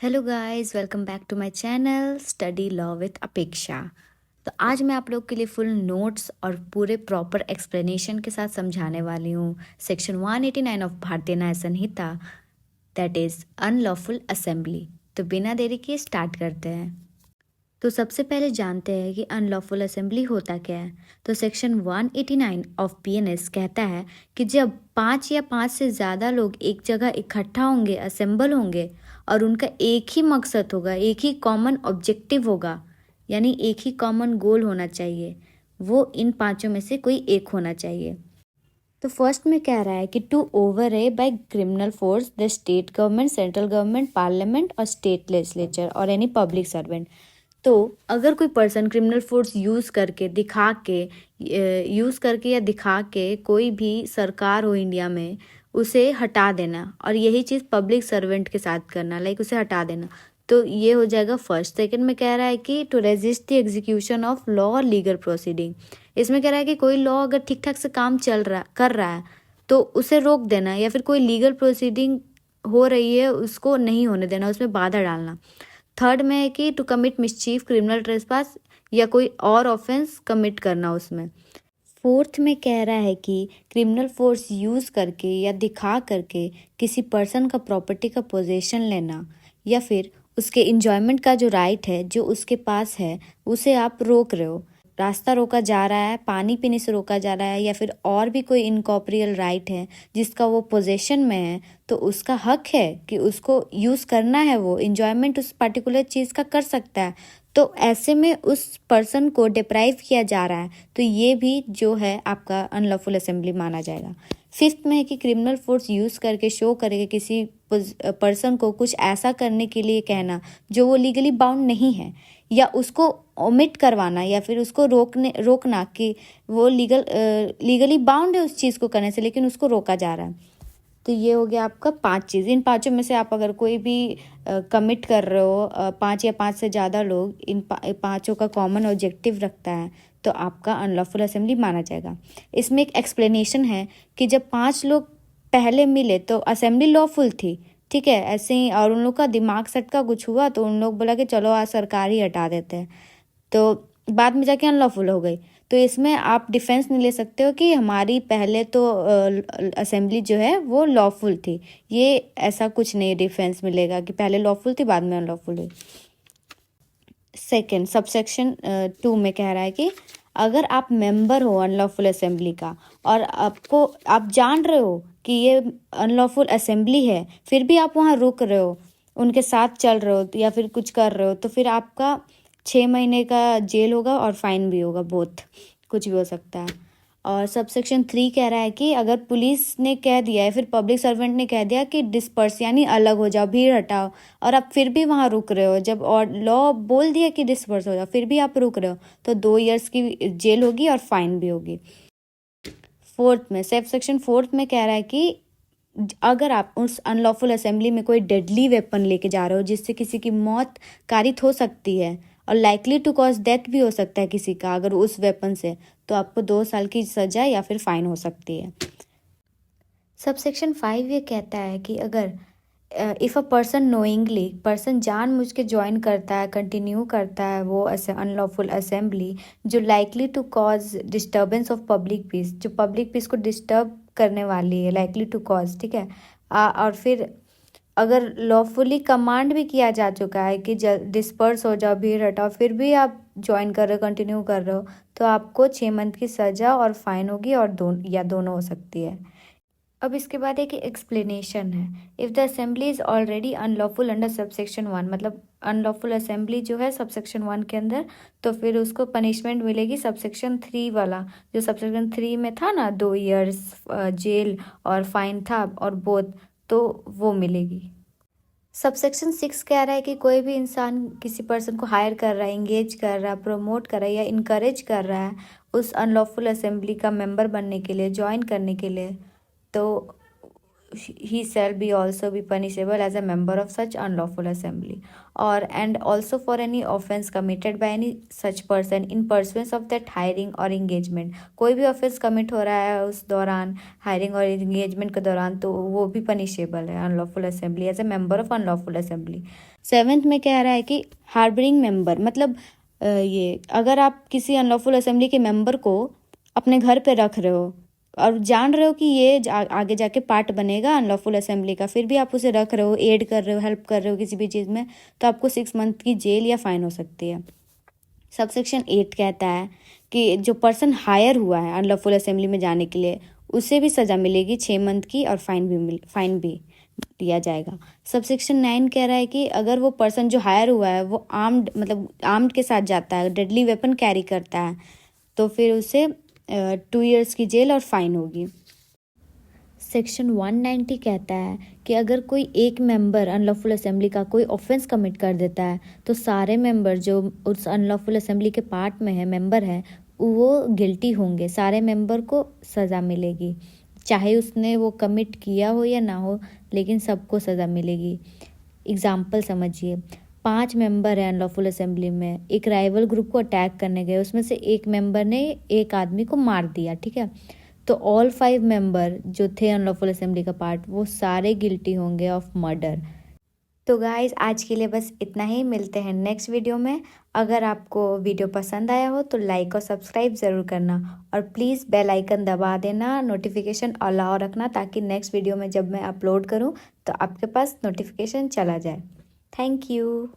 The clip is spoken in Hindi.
Hello guys, welcome back to my channel study law with Apeksha. तो आज मैं आप लोग के लिए फुल नोट्स और पूरे प्रॉपर एक्सप्लेनेशन के साथ समझाने वाली हूँ सेक्शन 189 ऑफ भारतीय न्याय संहिता, दैट इज़ अनलॉफुल असेंबली। तो बिना देरी किए स्टार्ट करते हैं। तो सबसे पहले जानते हैं कि अनलॉफुल असेंबली होता क्या है। तो सेक्शन 189 ऑफ पीएनएस कहता है कि जब 5 या 5 से ज़्यादा लोग एक जगह इकट्ठा होंगे, असेंबल होंगे और उनका एक ही मकसद होगा, एक ही कॉमन ऑब्जेक्टिव होगा, यानी एक ही कॉमन गोल होना चाहिए, वो इन पांचों में से कोई एक होना चाहिए। तो फर्स्ट में कह रहा है कि to overawe by criminal force the state government, central government, parliament और स्टेट लेजिस्लेचर और एनी पब्लिक सर्वेंट। तो अगर कोई पर्सन क्रिमिनल फोर्स यूज़ करके या दिखा के कोई भी सरकार हो इंडिया में, उसे हटा देना, और यही चीज़ पब्लिक सर्वेंट के साथ करना, लाइक उसे हटा देना, तो ये हो जाएगा फर्स्ट। सेकंड में कह रहा है कि to resist the execution of law और लीगल प्रोसीडिंग। इसमें कह रहा है कि कोई लॉ अगर ठीक ठाक से काम कर रहा है तो उसे रोक देना, या फिर कोई लीगल प्रोसीडिंग हो रही है उसको नहीं होने देना, उसमें बाधा डालना। थर्ड में है कि to commit mischief, criminal trespass या कोई और ऑफेंस कमिट करना उसमें। फोर्थ में कह रहा है कि क्रिमिनल फोर्स यूज़ करके या दिखा करके किसी पर्सन का प्रॉपर्टी का पोजेशन लेना, या फिर उसके इंजॉयमेंट का जो राइट है जो उसके पास है उसे आप रोक रहे हो। रास्ता रोका जा रहा है, पानी पीने से रोका जा रहा है, या फिर और भी कोई इनकॉर्पोरियल राइट है जिसका वो पोजेशन में है, तो उसका हक है कि उसको यूज़ करना है, वो इंजॉयमेंट उस पर्टिकुलर चीज़ का कर सकता है। तो ऐसे में उस पर्सन को डिप्राइव किया जा रहा है, तो ये भी जो है आपका अनलॉफुल असेंबली माना जाएगा। फिफ्थ में है कि क्रिमिनल फोर्स यूज़ करके शो करके किसी पर्सन को कुछ ऐसा करने के लिए कहना जो वो लीगली बाउंड नहीं है, या उसको ओमिट करवाना, या फिर उसको रोकना कि वो लीगली बाउंड है उस चीज़ को करने से, लेकिन उसको रोका जा रहा है। तो ये हो गया आपका 5 चीज़। इन पांचों में से आप अगर कोई भी कमिट कर रहे हो, 5 या 5 से ज़्यादा लोग इन पांचों का कॉमन ऑब्जेक्टिव रखता है, तो आपका अनलॉफुल असेंबली माना जाएगा। इसमें एक एक्सप्लेनेशन है कि जब 5 लोग पहले मिले तो असेंबली लॉफुल थी, ठीक है, ऐसे ही, और उन लोग का दिमाग सेट का कुछ हुआ तो उन लोग बोला कि चलो आज सरकार ही हटा देते हैं, तो बाद में जाके अनलॉफुल हो गई। तो इसमें आप डिफेंस नहीं ले सकते हो कि हमारी पहले तो असेंबली जो है वो लॉफुल थी। ये ऐसा कुछ नहीं डिफेंस मिलेगा कि पहले लॉफुल थी बाद में अनलॉफुल हुई। सेकेंड सबसेक्शन 2 में कह रहा है कि अगर आप मेंबर हो अनलॉफुल असेंबली का और आप जान रहे हो कि ये अनलॉफुल असेंबली है, फिर भी आप वहाँ रुक रहे हो, उनके साथ चल रहे हो या फिर कुछ कर रहे हो, तो फिर आपका 6 महीने का जेल होगा और फाइन भी होगा, बोथ कुछ भी हो सकता है। और सबसेक्शन 3 कह रहा है कि अगर पुलिस ने कह दिया है, फिर पब्लिक सर्वेंट ने कह दिया कि डिस्पर्स यानी अलग हो जाओ, भीड़ हटाओ, और आप फिर भी वहाँ रुक रहे हो, जब और लॉ बोल दिया कि डिस्पर्स हो जाओ फिर भी आप रुक रहे हो, तो 2 ईयर्स की जेल होगी और फाइन भी होगी। फोर्थ में सबसेक्शन 4 में कह रहा है कि अगर आप उस अनलॉफुल असेंबली में कोई डेडली वेपन लेके जा रहे हो जिससे किसी की मौत कारित हो सकती है और लाइकली टू कॉज डेथ भी हो सकता है किसी का अगर उस वेपन से, तो आपको 2 साल की सजा या फिर फाइन हो सकती है। सबसेक्शन 5 ये कहता है कि अगर if a person knowingly, person जानबूझ के ज्वाइन करता है, कंटिन्यू करता है वो ऐसे अनलॉफुल असेंबली जो likely to cause disturbance of public peace, जो पब्लिक पीस को डिस्टर्ब करने वाली है, लाइकली टू कॉज, ठीक है। और फिर अगर लॉफुली कमांड भी किया जा चुका है कि डिस्पर्स हो जाओ, भीड़ हटाओ, फिर भी आप ज्वाइन कर रहे हो, कंटिन्यू कर रहे हो, तो आपको 6 मंथ की सज़ा और फाइन होगी, और दोनों हो सकती है। अब इसके बाद एक एक्सप्लेनेशन है। If the assembly is already unlawful under subsection 1, मतलब अनलॉफुल असेंबली जो है सबसेक्शन 1 के अंदर, तो फिर उसको पनिशमेंट मिलेगी सबसेक्शन 3 वाला, जो सबसेक्शन 3 में था ना, 2 ईयर्स जेल और फाइन था, और बोथ, तो वो मिलेगी। सबसेक्शन 6 कह रहा है कि कोई भी इंसान किसी पर्सन को हायर कर रहा है, इंगेज कर रहा है, प्रमोट कर रहा है या इनकरेज कर रहा है उस अनलॉफुल असेंबली का मेंबर बनने के लिए, ज्वाइन करने के लिए, तो he shall be also be punishable as a member of such unlawful assembly, or and also for any offense committed by any such person in pursuance of that hiring or engagement। कोई भी ऑफेंस कमिट हो रहा है उस दौरान, हायरिंग और एंगेजमेंट के दौरान, तो वो भी पनिशेबल है unlawful assembly, as a member of unlawful assembly. 7th में कह रहा है कि हार्बरिंग मेंबर, मतलब ये अगर आप किसी अनलॉफुल असेंबली के मेंबर को अपने घर पे रख रहे हो और जान रहे हो कि ये आगे जाके पार्ट बनेगा अनलॉफुल असेंबली का, फिर भी आप उसे रख रहे हो, एड कर रहे हो, हेल्प कर रहे हो किसी भी चीज़ में, तो आपको 6 मंथ की जेल या फाइन हो सकती है। सबसेक्शन 8 कहता है कि जो पर्सन हायर हुआ है अनलॉफुल असेंबली में जाने के लिए, उसे भी सज़ा मिलेगी 6 मंथ की, और फाइन भी दिया जाएगा। सबसेक्शन 9 कह रहा है कि अगर वो पर्सन जो हायर हुआ है वो आर्म्ड, मतलब आर्म्ड के साथ जाता है, डेडली वेपन कैरी करता है, तो फिर उसे 2 ईयर्स की जेल और फाइन होगी। सेक्शन 190 कहता है कि अगर कोई एक मेंबर अनलॉफुल असेंबली का कोई ऑफेंस कमिट कर देता है, तो सारे मेंबर जो उस अनलॉफुल असेंबली के पार्ट में है, मेंबर है, वो गिल्टी होंगे, सारे मेंबर को सज़ा मिलेगी, चाहे उसने वो कमिट किया हो या ना हो, लेकिन सबको सज़ा मिलेगी। एग्जाम्पल समझिए, 5 मेंबर हैं अनलॉफुल असेंबली में, एक राइवल ग्रुप को अटैक करने गए, उसमें से एक मेंबर ने एक आदमी को मार दिया, ठीक है, तो ऑल 5 मेंबर जो थे अनलॉफुल असेंबली का पार्ट, वो सारे गिल्टी होंगे ऑफ मर्डर। तो गाइस आज के लिए बस इतना ही, मिलते हैं नेक्स्ट वीडियो में। अगर आपको वीडियो पसंद आया हो तो लाइक और सब्सक्राइब ज़रूर करना, और प्लीज़ बेल आइकन दबा देना, नोटिफिकेशन अलाउ रखना, ताकि नेक्स्ट वीडियो में जब मैं अपलोड करूं तो आपके पास नोटिफिकेशन चला जाए। Thank you.